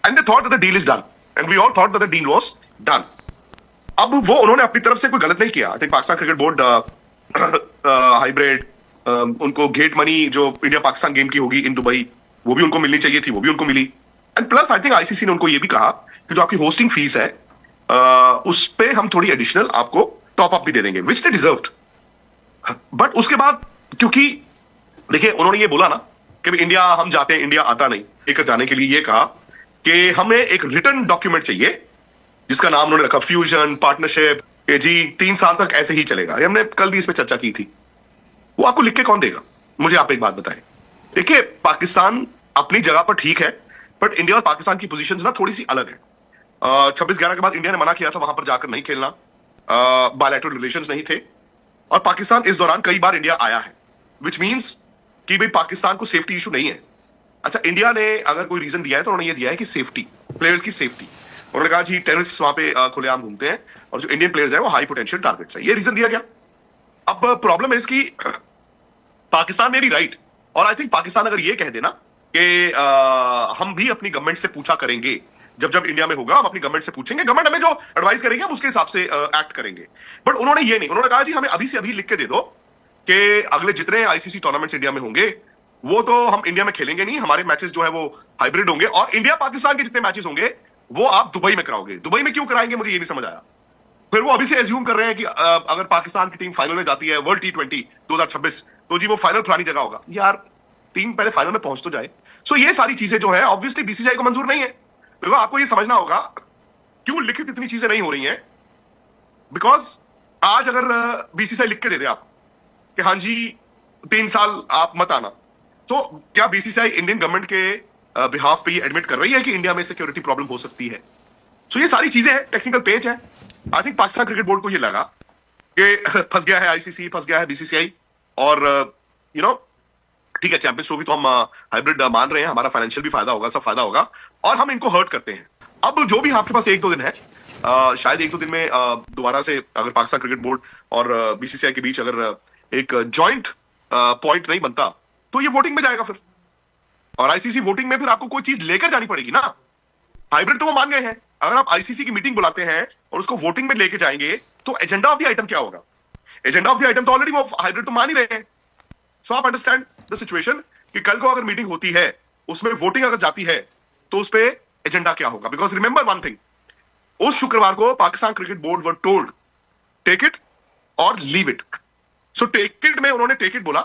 And they thought that the deal is done and we all thought that the deal was done. अब वो उन्होंने अपनी तरफ से कोई गलत नहीं किया। I think Pakistan cricket board hybrid उनको गेट मनी जो इंडिया पाकिस्तान गेम की होगी इन दुबई वो भी उनको मिलनी चाहिए थी, वो भी उनको मिली। And plus I think ICC ने उनको ये भी कहा कि जो आपकी होस्टिंग फीस है उस पे हम थोड़ी एडिशनल आपको टॉप अप भी दे देंगे, विच दे डिजर्व्ड। बट उसके बाद क्योंकि देखिए उन्होंने ये बोला ना कि इंडिया हम जाते हैं, इंडिया आता नहीं, लेकर जाने के लिए ये कहा कि हमें एक रिटर्न डॉक्यूमेंट चाहिए जिसका नाम उन्होंने रखा फ्यूजन पार्टनरशिप, जी 3 साल तक ऐसे ही चलेगा। हमने कल भी इस पे चर्चा की थी। वो आपको लिख के कौन देगा? मुझे आप एक बात बताएं। देखिए पाकिस्तान अपनी जगह पर ठीक है, बट इंडिया और पाकिस्तान की पोजीशंस ना थोड़ी सी अलग है। 26/11 के बाद इंडिया ने मना किया था वहां पर जाकर नहीं खेलना, बायलैटरल रिलेशंस नहीं थे, और पाकिस्तान इस दौरान कई बार इंडिया आया है, विच मीन्स कि भाई पाकिस्तान को सेफ्टी इशू नहीं है। अच्छा, इंडिया ने अगर कोई रीजन दिया है तो उन्होंने ये दिया है कि सेफ्टी, प्लेयर्स की सेफ्टी। उन्होंने कहा जी टेररिस्ट वहां पे खुलेआम घूमते हैं और जो इंडियन प्लेयर्स हैं वो हाई पोटेंशियल टारगेट्स हैं, ये रीजन दिया गया। अब प्रॉब्लम है इसकी पाकिस्तान में भी राइट, और आई थिंक पाकिस्तान अगर ये कह देना कि हम भी अपनी गवर्नमेंट से पूछा करेंगे, जब जब इंडिया में होगा हम अपनी गवर्नमेंट से पूछेंगे, गवर्नमेंट हमें जो एडवाइस करेंगे हम उसके हिसाब से एक्ट करेंगे। बट उन्होंने ये नहीं, उन्होंने कहा जी हमें अभी से अभी लिख के दे दो कि अगले जितने आईसीसी टूर्नामेंट्स इंडिया में होंगे वो तो हम इंडिया में खेलेंगे नहीं, हमारे मैचेस जो है वो हाइब्रिड होंगे, और इंडिया पाकिस्तान के जितने मैचेस होंगे वो आप दुबई में कराओगे। दुबई में क्यों कराएंगे मुझे ये नहीं समझ आया। फिर वो अभी से एज्यूम कर रहे हैं कि अगर पाकिस्तान की टीम फाइनल में जाती है वर्ल्ड T20 2026 तो जी वो फाइनल पुरानी जगह होगा। यार टीम पहले फाइनल में पहुंच तो जाए। सो ये सारी चीजें जो है ऑब्वियसली बीसीसीआई को मंजूर नहीं है। देखो आपको ये समझना होगा क्यों लिखित इतनी चीजें नहीं हो रही हैं, बिकॉज आज अगर बीसीसीआई लिख के दे दे आप कि हाँ जी 3 साल आप मत आना, तो क्या बीसीसीआई इंडियन गवर्नमेंट के बिहाफ पे ये एडमिट कर रही है कि इंडिया में सिक्योरिटी प्रॉब्लम हो सकती है? सो ये सारी चीजें हैं, टेक्निकल पेज है। I think Pakistan cricket board को ये लगा कि फंस गया है आईसीसी, फंस गया है बीसीसीआई, और यू नो ठीक है चैंपियंस ट्रॉफी तो हम हाइब्रिड मान रहे हैं, हमारा फाइनेंशियल भी फायदा होगा, सब फायदा होगा, और हम इनको हर्ट करते हैं। अब जो भी आपके पास 1-2 दिन है, शायद 1-2 दिन में दोबारा से अगर पाकिस्तान क्रिकेट बोर्ड और बीसीसीआई के बीच अगर एक जॉइंट पॉइंट नहीं बनता तो ये वोटिंग में जाएगा फिर, और आईसीसी वोटिंग में फिर आपको कोई चीज लेकर जानी पड़ेगी ना। हाइब्रिड तो वो मान गए हैं, अगर आप आईसीसी की मीटिंग बुलाते हैं और उसको वोटिंग में लेके जाएंगे तो एजेंडा ऑफ द आइटम क्या होगा? एजेंडा ऑफ द आइटम तो ऑलरेडी वो हाइब्रिड तो मान ही रहे हैं। सो आप अंडरस्टैंड द सिचुएशन कि कल को अगर मीटिंग होती है उसमें वोटिंग अगर जाती है तो उस पर एजेंडा क्या होगा? बिकॉज रिमेंबर वन थिंग, उस शुक्रवार को Pakistan cricket board were told take it और leave it. So take it में उन्होंने टेक इट बोला,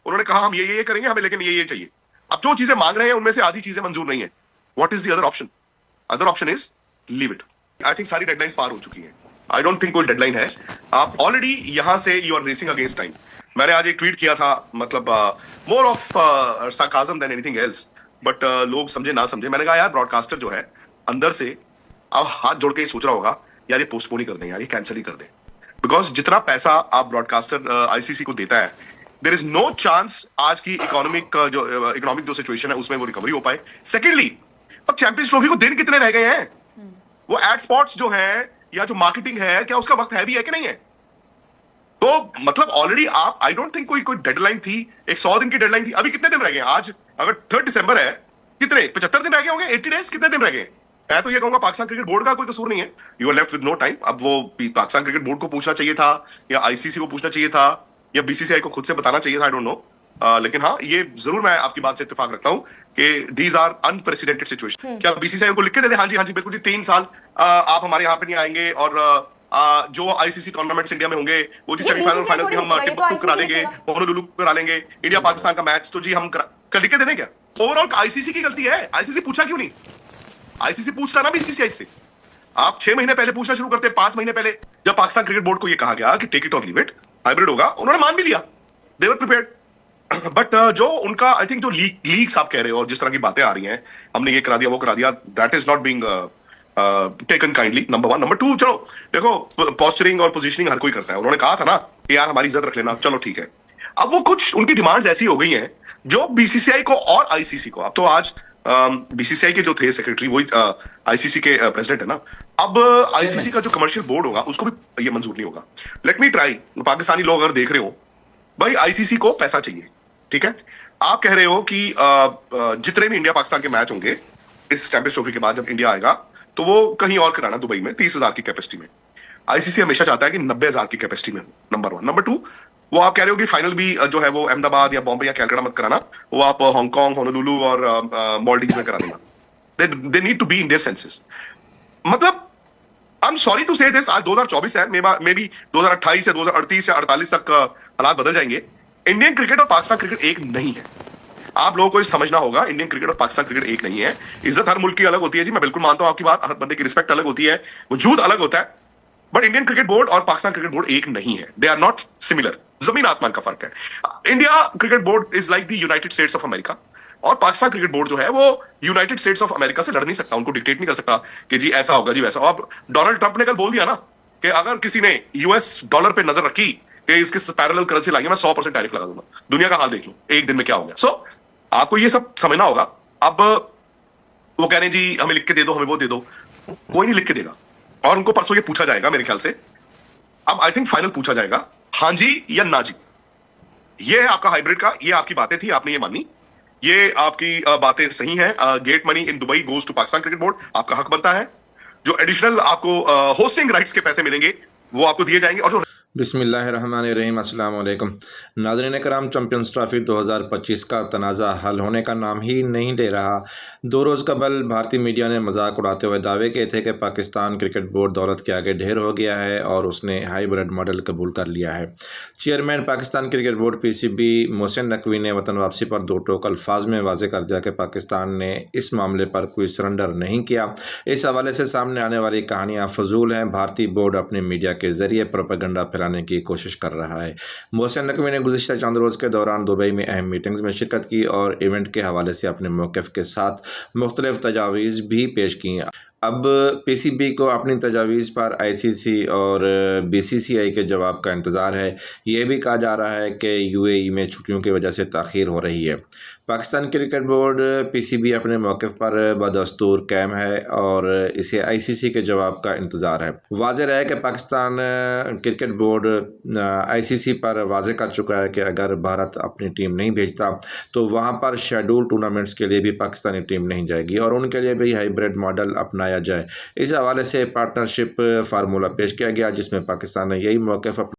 उन्होंने कहा हम ये करेंगे, हमें लेकिन ये चाहिए। अब जो चीजें मांग रहे हैं उनमें से आधी चीजें मंजूर नहीं है। What is the other option? Other option is leave it. I think सारी डेडलाइंस पार हो चुकी हैं। आई डोंट थिंक कोई डेडलाइन है। आप ऑलरेडी यहां से you are racing against time. मैंने आज एक ट्वीट किया था, मतलब more of sarcasm than anything else, but लोग समझे ना समझे, मैंने कहा यार ब्रॉडकास्टर जो है अंदर से अब हाथ जोड़ के सोच रहा होगा यार ये पोस्टपोन ही कर दें, यार ये कैंसिल ही कर दें, बिकॉज जितना पैसा आप ब्रॉडकास्टर आईसीसी को देता है देयर इज नो चांस आज की इकोनॉमिक जो सिचुएशन है उसमें वो रिकवरी हो पाए। सेकेंडली अब चैंपियंस ट्रॉफी को दिन कितने रह गए हैं? वो एड स्पॉट्स जो है या जो मार्केटिंग है, क्या उसका वक्त है भी है कि नहीं है? तो मतलब ऑलरेडी आप, आई डोंट थिंक कोई डेडलाइन थी, एक 100 दिन की डेडलाइन थी। अभी कितने दिन रह गए? आज अगर 3 दिसंबर है, कितने 75 दिन रह गए होंगे, 80 डेज, कितने दिन रह गए? मैं तो ये कहूंगा पाकिस्तान क्रिकेट बोर्ड का कोई कसूर नहीं है, you are left with no time. अब वो पाकिस्तान क्रिकेट बोर्ड को पूछना चाहिए था, या आईसीसी को पूछना चाहिए था, या बीसीसीआई को खुद से बताना चाहिए था, आई डोंट नो। लेकिन हाँ ये जरूर मैं आपकी बात से इत्तेफाक रखता हूं कि दीज आर अनप्रेसिडेंटेड सिचुएशन। क्या बीसीसीआई को लिख के दे दे हाँ जी बिल्कुल जी 3 साल आप हमारे यहाँ पे नहीं आएंगे, और जो आईसीसी टूर्नामेंट्स इंडिया में होंगे वो जी सेमीफाइनल फाइनल भी हम टिम्बकटू करा लेंगे, होनोलुलु करा लेंगे, इंडिया पाकिस्तान का मैच तो जी हम लिख के दे दें क्या? ओवरऑल आईसीसी की गलती है। आईसीसी पूछा क्यों नहीं? आईसीसी पूछता ना बीसीसीआई से। आप 6 महीने पहले पूछना शुरू करते, 5 महीने पहले, जब पाकिस्तान क्रिकेट बोर्ड को ये कहा गया कि टेक इट और लीव इट, हाइब्रिड होगा, उन्होंने मान भी लिया, दे वर प्रिपेयर्ड। बट जो उनका आई थिंक जो लीक्स आप कह रहे हो और जिस तरह की बातें आ रही हैं, हमने ये करा दिया वो करा दिया, that is not being taken kindly, number 1। Number 2, चलो देखो पोस्चरिंग और पोजीशनिंग हर कोई करता है। उन्होंने कहा था ना कि यार हमारी इज्जत रख लेना, चलो ठीक है। अब वो कुछ उनकी डिमांड्स ऐसी हो गई हैं जो बीसीसीआई को और आईसीसी को, अब तो आज बीसीसीआई के जो थे सेक्रेटरी वही आईसीसी के प्रेसिडेंट है ना, अब आईसीसी का जो कमर्शियल बोर्ड होगा उसको भी ये मंजूर नहीं होगा। लेट मी ट्राई, पाकिस्तानी लोग अगर देख रहे हो, भाई आईसीसी को पैसा चाहिए, ठीक है? आप कह रहे हो कि जितने भी इंडिया पाकिस्तान के मैच होंगे इस चैंपियंस ट्रॉफी के बाद जब इंडिया आएगा तो वो कहीं और कराना दुबई में 30,000 की कैपेसिटी में। आईसीसी हमेशा चाहता है कि 90,000 की कैपेसिटी में हो, नंबर 1। नंबर 2, वो आप कह रहे हो कि फाइनल भी जो है वो अहमदाबाद या बॉम्बे या कैलकाटा मत कराना, वो आप हांगकांग, होनोलुलु और मालदीव्स में करा देना। They need to be in their senses. मतलब I am sorry to say this, आज 2024 है, मे बी 2028 या 2038 या 48 तक हालात बदल जाएंगे। इंडियन क्रिकेट और पाकिस्तान क्रिकेट एक नहीं है। आप लोगों को ये समझना होगा, इंडियन क्रिकेट और पाकिस्तान क्रिकेट एक नहीं है। इज्जत हर मुल्क की अलग होती है जी, मैं बिल्कुल मानता हूं आपकी बात, हर बंदे की रिस्पेक्ट अलग होती है, वजूद अलग होता है, बट इंडियन क्रिकेट बोर्ड और पाकिस्तान क्रिकेट बोर्ड एक नहीं है। दे आर नॉट सिमिलर, जमीन आसमान का फर्क है। India cricket board is like the United states of America, और पाकिस्तान क्रिकेट बोर्ड जो है वो यूनाइटेड स्टेट्स ऑफ अमेरिका से लड़ नहीं सकता, उनको डिक्टेट नहीं कर सकता कि जी ऐसा होगा जी वैसा। अब डोनाल्ड ट्रंप ने कल बोल दिया ना कि अगर किसी ने यूएस डॉलर पे नजर रखी कि इसके पैरेलल करेंसी लाएंगे, मैं 100% टैरिफ लगा दूंगा। दुनिया का हाल देख लो एक दिन में क्या हो गया। सो आपको ये सब समझना होगा। अब वो कह रहे हैं जी हमें लिख के दे दो, हमें वो दे दो, कोई नहीं लिख के देगा, और उनको परसों ये पूछा जाएगा मेरे ख्याल से। अब आई थिंक फाइनल पूछा जाएगा हाँ जी या ना जी। ये है आपका हाइब्रिड का, ये आपकी बातें थी, आपने ये मानी, ये आपकी बातें सही हैं। Gate money in Dubai goes to Pakistan cricket board, आपका हक बनता है। जो एडिशनल आपको होस्टिंग राइट्स के पैसे मिलेंगे वो आपको दिए जाएंगे। और जो बिस्मिल्लाहिर्रहमानिर्रहीम, अस्सलाम वालेकुम। नाज़रीन कराम, चैम्पियंस ट्रॉफी 2025 का तनाज़ा हल होने का नाम ही नहीं ले रहा। 2 रोज़ कबल भारतीय मीडिया ने मजाक उड़ाते हुए दावे किए थे कि पाकिस्तान क्रिकेट बोर्ड दौलत के आगे ढेर हो गया है और उसने हाइब्रिड मॉडल कबूल कर लिया है। Chairman Pakistan cricket board PCB Mohsin Naqvi ने वतन वापसी पर 2 टोक अल्फाज में वाज़ेह कर दिया कि पाकिस्तान ने इस मामले पर कोई सरेंडर नहीं किया। इस हवाले से सामने आने वाली कहानियाँ फजूल हैं। भारतीय बोर्ड अपने मीडिया के ज़रिए प्रोपेगेंडा फैलाने की कोशिश कर रहा है। मोहसिन नकवी ने गुज़िश्ता चंद रोज़ के दौरान दुबई में अहम मीटिंग्स में शिरकत की और इवेंट के हवाले से अपने मौक़िफ़ के साथ मुख्तलिफ तजावीज़ भी पेश की। अब पीसीबी को अपनी तजावीज़ पर आईसीसी और बीसीसीआई के जवाब का इंतज़ार है। ये भी कहा जा रहा है कि यूएई में छुट्टियों की वजह से ताख़ीर हो रही है। पाकिस्तान क्रिकेट बोर्ड पीसीबी अपने मौक़िफ़ पर बदस्तूर कायम है और इसे आईसीसी के जवाब का इंतज़ार है। वाज़ेह रहा है कि पाकिस्तान क्रिकेट बोर्ड आईसीसी पर वाज़ेह कर चुका है कि अगर भारत अपनी टीम नहीं भेजता तो वहाँ पर शेड्यूल टूर्नामेंट्स के लिए भी पाकिस्तानी टीम नहीं जाएगी और उनके लिए भी हाइब्रिड मॉडल अपनाया जाए। इस हवाले से पार्टनरशिप फार्मूला पेश किया गया जिसमें पाकिस्तान ने यही मौक़िफ़